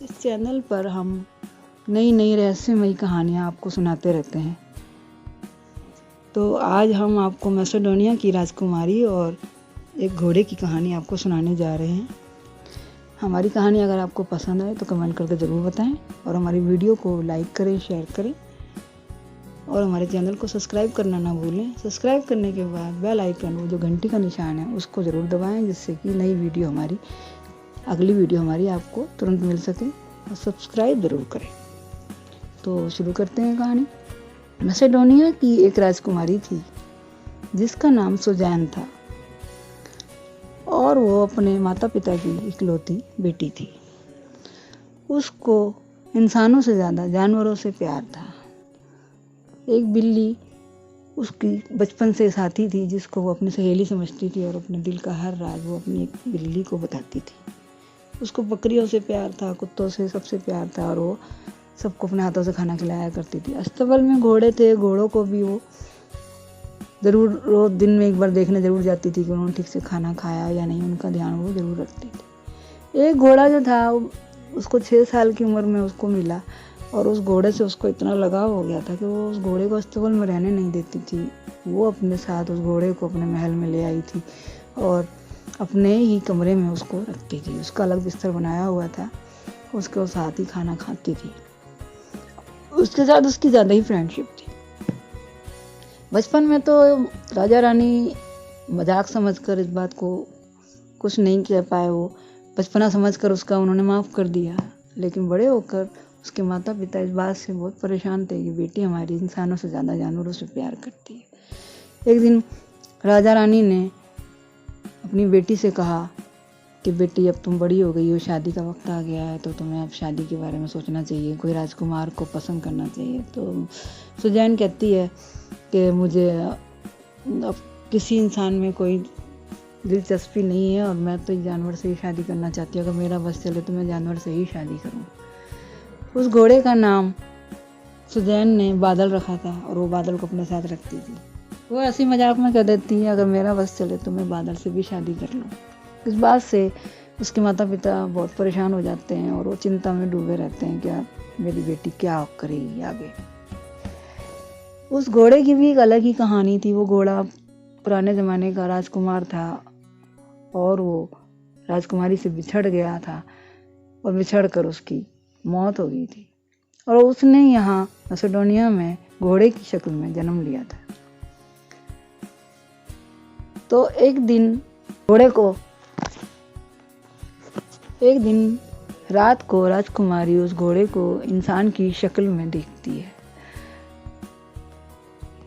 इस चैनल पर हम नई नई रहस्यमयी कहानियाँ आपको सुनाते रहते हैं। तो आज हम आपको मैसेडोनिया की राजकुमारी और एक घोड़े की कहानी आपको सुनाने जा रहे हैं। हमारी कहानी अगर आपको पसंद आए तो कमेंट करके ज़रूर बताएं और हमारी वीडियो को लाइक करें, शेयर करें और हमारे चैनल को सब्सक्राइब करना ना भूलें। सब्सक्राइब करने के बाद बेल आइकन, वो जो घंटी का निशान है, उसको ज़रूर दबाएं, जिससे कि अगली वीडियो हमारी आपको तुरंत मिल सके। और सब्सक्राइब ज़रूर करें। तो शुरू करते हैं कहानी। मैसेडोनिया की एक राजकुमारी थी जिसका नाम सुजैन था और वो अपने माता पिता की इकलौती बेटी थी। उसको इंसानों से ज़्यादा जानवरों से प्यार था। एक बिल्ली उसकी बचपन से साथी थी जिसको वो अपनी सहेली समझती थी और अपने दिल का हर राज वो अपनी एक बिल्ली को बताती थी। उसको बकरियों से प्यार था, कुत्तों से सबसे प्यार था और वो सबको अपने हाथों से खाना खिलाया करती थी। अस्तबल में घोड़े थे, घोड़ों को भी वो ज़रूर रोज़ दिन में एक बार देखने ज़रूर जाती थी कि उन्होंने ठीक से खाना खाया या नहीं, उनका ध्यान वो ज़रूर रखती थी। एक घोड़ा जो था उसको 6 साल की उम्र में उसको मिला और उस घोड़े से उसको इतना लगाव हो गया था कि वो उस घोड़े को अस्तबल में रहने नहीं देती थी। वो अपने साथ उस घोड़े को अपने महल में ले आई थी और अपने ही कमरे में उसको रखती थी। उसका अलग बिस्तर बनाया हुआ था, उसके साथ ही खाना खाती थी। उसके साथ उसकी ज़्यादा ही फ्रेंडशिप थी। बचपन में तो राजा रानी मजाक समझकर इस बात को कुछ नहीं कह पाए। वो बचपना समझकर उसका उन्होंने माफ़ कर दिया। लेकिन बड़े होकर उसके माता पिता इस बात से बहुत परेशान थे कि बेटी हमारी इंसानों से ज़्यादा जानवरों से प्यार करती है। एक दिन राजा रानी ने अपनी बेटी से कहा कि बेटी, अब तुम बड़ी हो गई हो, शादी का वक्त आ गया है, तो तुम्हें अब शादी के बारे में सोचना चाहिए, कोई राजकुमार को पसंद करना चाहिए। तो सुजैन कहती है कि मुझे अब किसी इंसान में कोई दिलचस्पी नहीं है और मैं तो जानवर से ही शादी करना चाहती हूँ। अगर मेरा बस चले तो मैं जानवर से ही शादी करूँ। उस घोड़े का नाम सुजैन ने बादल रखा था और वो बादल को अपने साथ रखती थी। वो ऐसी मजाक में कह देती है, अगर मेरा बस चले तो मैं बादल से भी शादी कर लूँ। इस बात से उसके माता पिता बहुत परेशान हो जाते हैं और वो चिंता में डूबे रहते हैं कि मेरी बेटी क्या करेगी आगे। उस घोड़े की भी एक अलग ही कहानी थी। वो घोड़ा पुराने ज़माने का राजकुमार था और वो राजकुमारी से बिछड़ गया था और बिछड़ कर उसकी मौत हो गई थी और उसने यहाँ मैसेडोनिया में घोड़े की शक्ल में जन्म लिया था। तो एक दिन रात को राजकुमारी उस घोड़े को इंसान की शक्ल में देखती है।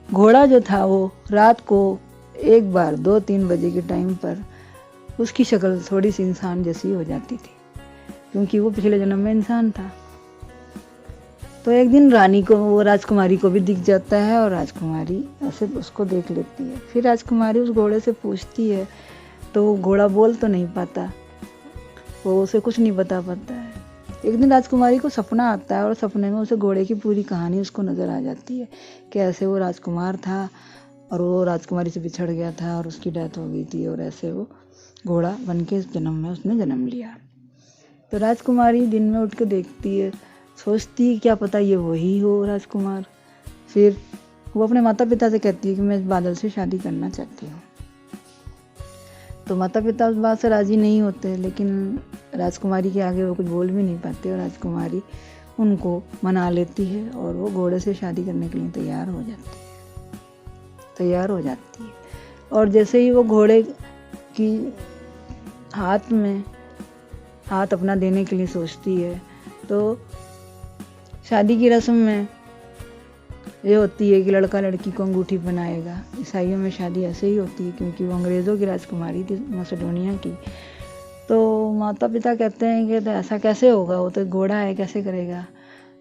घोड़ा जो था वो रात को एक बार 2-3 बजे के टाइम पर उसकी शक्ल थोड़ी सी इंसान जैसी हो जाती थी, क्योंकि वो पिछले जन्म में इंसान था। तो एक दिन रानी को, वो राजकुमारी को भी दिख जाता है और राजकुमारी ऐसे उसको देख लेती है। फिर राजकुमारी उस घोड़े से पूछती है तो वो घोड़ा बोल तो नहीं पाता, वो उसे कुछ नहीं बता पाता है। एक दिन राजकुमारी को सपना आता है और सपने में उसे घोड़े की पूरी कहानी उसको नज़र आ जाती है कि ऐसे वो राजकुमार था और वो राजकुमारी से बिछड़ गया था और उसकी डेथ हो गई थी और ऐसे वो घोड़ा बन के इस जन्म में उसने जन्म लिया। तो राजकुमारी दिन में उठ के देखती है, सोचती है क्या पता ये वही हो राजकुमार। फिर वो अपने माता पिता से कहती है कि मैं इस बादल से शादी करना चाहती हूँ। तो माता पिता उस बात से राज़ी नहीं होते, लेकिन राजकुमारी के आगे वो कुछ बोल भी नहीं पाते और राजकुमारी उनको मना लेती है और वो घोड़े से शादी करने के लिए तैयार हो जाती है। और जैसे ही वो घोड़े की हाथ में हाथ अपना देने के लिए सोचती है तो शादी की रस्म में ये होती है कि लड़का लड़की को अंगूठी बनाएगा। ईसाइयों में शादी ऐसे ही होती है, क्योंकि वो अंग्रेज़ों की राजकुमारी थी मैसेडोनिया की। तो माता पिता कहते हैं कि तो ऐसा कैसे होगा, वो तो घोड़ा है, कैसे करेगा।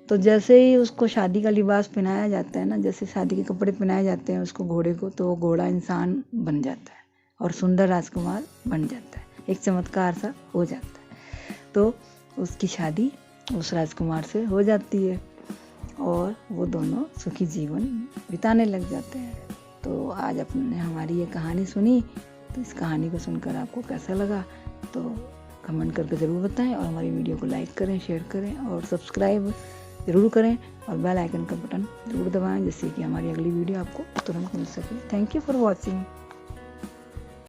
तो जैसे ही उसको शादी का लिबास पहनाया जाता है ना, जैसे शादी के कपड़े पहनाए जाते हैं उसको घोड़े को, तो वो घोड़ा इंसान बन जाता है और सुंदर राजकुमार बन जाता है, एक चमत्कार सा हो जाता है। तो उसकी शादी उस राजकुमार से हो जाती है और वो दोनों सुखी जीवन बिताने लग जाते हैं। तो आज आपने हमारी ये कहानी सुनी, तो इस कहानी को सुनकर आपको कैसा लगा तो कमेंट करके ज़रूर बताएं और हमारी वीडियो को लाइक करें, शेयर करें और सब्सक्राइब ज़रूर करें और बेल आइकन का बटन ज़रूर दबाएं जिससे कि हमारी अगली वीडियो आपको तुरंत मिल सके। Thank you for watching.